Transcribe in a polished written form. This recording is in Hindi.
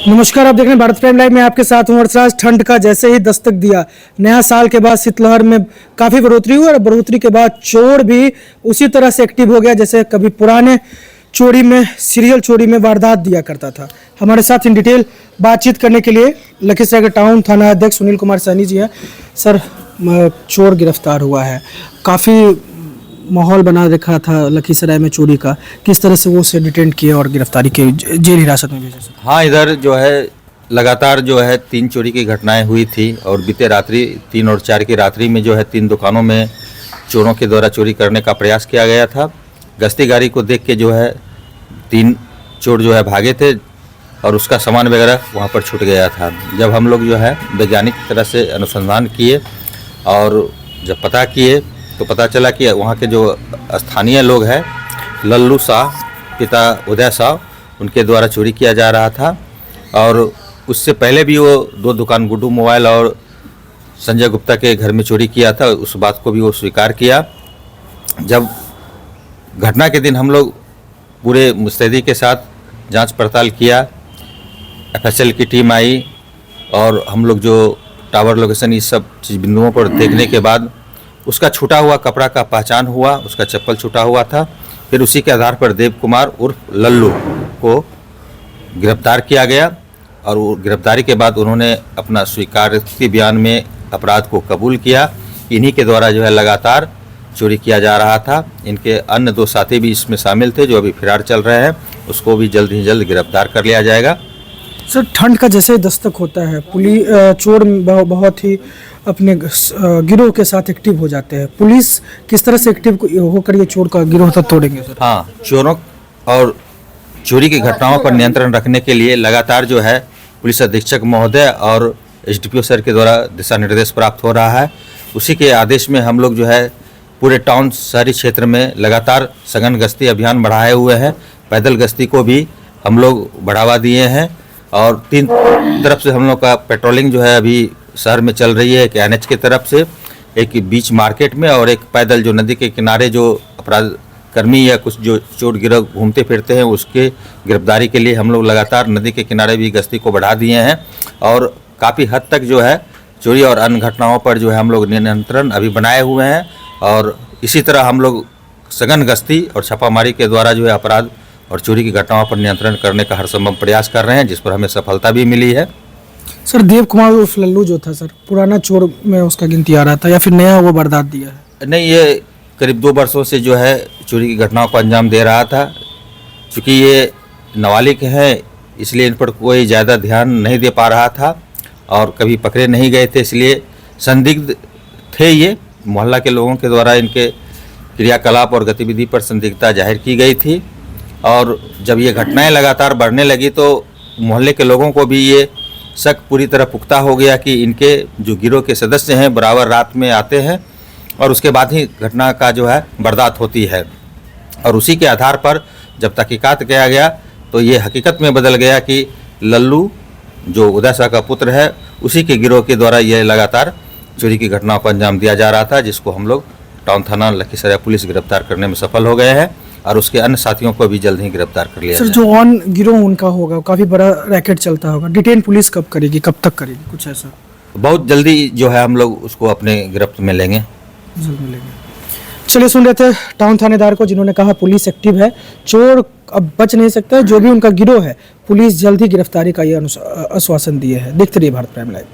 नमस्कार, आप देख रहे हैं भारत प्राइम लाइव में आपके साथ हूं हर्षराज। ठंड का जैसे ही दस्तक दिया, नया साल के बाद शीतलहर में काफी बढ़ोतरी हुई और बढ़ोतरी के बाद चोर भी उसी तरह से एक्टिव हो गया जैसे कभी पुराने चोरी में, सीरियल चोरी में वारदात दिया करता था। हमारे साथ इन डिटेल बातचीत करने के लिए लखीसराय टाउन थाना अध्यक्ष सुनील कुमार सैनी जी हैं। सर, चोर गिरफ्तार हुआ है, काफ़ी माहौल बना रखा था लखीसराय में चोरी का, किस तरह से वो उसे डिटेन किए और गिरफ्तारी के जेल हिरासत में भेजे? हाँ, इधर जो है लगातार जो है 3 चोरी की घटनाएं हुई थी और बीते रात्रि 3 और 4 की रात्रि में जो है 3 दुकानों में चोरों के द्वारा चोरी करने का प्रयास किया गया था। गश्ती गाड़ी को देख के जो है 3 चोर जो है भागे थे और उसका सामान वगैरह वहाँ पर छूट गया था। जब हम लोग जो है वैज्ञानिक तरह से अनुसंधान किए और जब पता किए तो पता चला कि वहाँ के जो स्थानीय लोग हैं, लल्लू शाह पिता उदय शाह, उनके द्वारा चोरी किया जा रहा था और उससे पहले भी वो 2 दुकान गुड्डू मोबाइल और संजय गुप्ता के घर में चोरी किया था। उस बात को भी वो स्वीकार किया। जब घटना के दिन हम लोग पूरे मुस्तैदी के साथ जांच पड़ताल किया, FSL की टीम आई और हम लोग जो टावर लोकेशन इस सब चीज़ बिंदुओं पर देखने के बाद उसका छूटा हुआ कपड़ा का पहचान हुआ, उसका चप्पल छूटा हुआ था। फिर उसी के आधार पर देव कुमार उर्फ लल्लू को गिरफ्तार किया गया और वो गिरफ्तारी के बाद उन्होंने अपना स्वीकारोक्ति बयान में अपराध को कबूल किया। इन्हीं के द्वारा जो है लगातार चोरी किया जा रहा था। इनके अन्य 2 साथी भी इसमें शामिल थे जो अभी फरार चल रहे हैं, उसको भी जल्द ही जल्द गिरफ्तार कर लिया जाएगा। सर, ठंड का जैसे दस्तक होता है, चोर बहुत ही अपने गिरोह के साथ एक्टिव हो जाते हैं। पुलिस किस तरह से एक्टिव होकर ये चोर का गिरोह तक तोड़ेंगे सर? हाँ, चोरों और चोरी की घटनाओं पर नियंत्रण रखने के लिए लगातार जो है पुलिस अधीक्षक महोदय और SDPO सर के द्वारा दिशा निर्देश प्राप्त हो रहा है। उसी के आदेश में हम लोग जो है पूरे टाउन शहरी क्षेत्र में लगातार सघन गश्ती अभियान बढ़ाए हुए हैं। पैदल गश्ती को भी हम लोग बढ़ावा दिए हैं और 3 तरफ से हम लोग का पेट्रोलिंग जो है अभी शहर में चल रही है। एक NH की तरफ से, एक बीच मार्केट में और एक पैदल जो नदी के किनारे जो अपराध कर्मी या कुछ जो चोर गिरोह घूमते फिरते हैं उसके गिरफ्तारी के लिए हम लोग लगातार नदी के किनारे भी गश्ती को बढ़ा दिए हैं और काफ़ी हद तक जो है चोरी और अन्य घटनाओं पर जो है हम लोग नियंत्रण अभी बनाए हुए हैं और इसी तरह हम लोग सघन गश्ती और छापामारी के द्वारा जो है अपराध और चोरी की घटनाओं पर नियंत्रण करने का हर संभव प्रयास कर रहे हैं, जिस पर हमें सफलता भी मिली है। सर, देव कुमार उर्फ लल्लू जो था सर, पुराना चोर में उसका गिनती आ रहा था या फिर नया वो वारदात दिया है? नहीं, ये करीब 2 वर्षों से जो है चोरी की घटनाओं को अंजाम दे रहा था। चूँकि ये नाबालिग हैं इसलिए इन पर कोई ज़्यादा ध्यान नहीं दे पा रहा था और कभी पकड़े नहीं गए थे, इसलिए संदिग्ध थे। ये मोहल्ला के लोगों के द्वारा इनके क्रियाकलाप और गतिविधि पर संदिग्धता जाहिर की गई थी और जब ये घटनाएं लगातार बढ़ने लगी तो मोहल्ले के लोगों को भी ये शक पूरी तरह पुख्ता हो गया कि इनके जो गिरोह के सदस्य हैं बराबर रात में आते हैं और उसके बाद ही घटना का जो है वारदात होती है। और उसी के आधार पर जब तहकीकात किया गया तो ये हकीकत में बदल गया कि लल्लू जो उदय शाह का पुत्र है उसी के गिरोह के द्वारा ये लगातार चोरी की घटनाओं को अंजाम दिया जा रहा था, जिसको हम लोग टाउन थाना लखीसराय पुलिस गिरफ्तार करने में सफल हो गए हैं और उसके अन्य साथियों को भी जल्द ही गिरफ्तार कर लिया सर, जो ऑन गिरोह उनका होगा, काफ़ी बड़ा रैकेट चलता होगा, डिटेन पुलिस कब करेगी, कब तक करेगी, कुछ ऐसा? बहुत जल्दी जो है हम लोग उसको अपने गिरफ्त में लेंगे, जल्द मिलेंगे। चलिए, सुन रहे थे टाउन थानेदार को जिन्होंने कहा पुलिस एक्टिव है, चोर अब बच नहीं सकता है, जो भी उनका गिरोह है पुलिस जल्द ही गिरफ्तारी का ये आश्वासन दिए है। देखते रहिए भारत प्राइम लाइव।